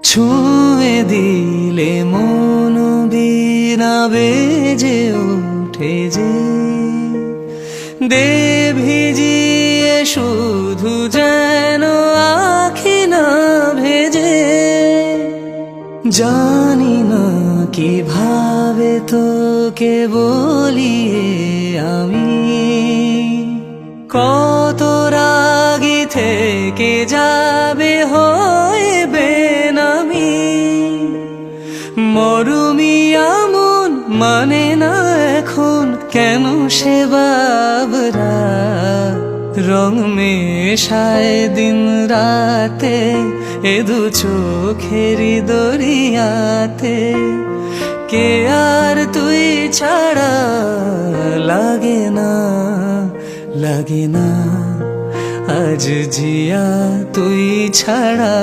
ছুঁয়ে দিলে মন বিনা বেজে ওঠে যে, দে ভিজিয়ে শুধু যেন আখি না ভেজে। জানি না কিভাবে তোকে বলিয়ে আমি, কত রাগি থেকে যাবে হয়ে বেনামি। মরুমি আমন মানে না এখন কেন সে বাবরা, রং মেশায় দিন রাতে এ দু চোখেরি দরিয়াতে। কে আর তুই ছাড়া লাগে না, লাগে না আজ জিয়া তুই ছাড়া।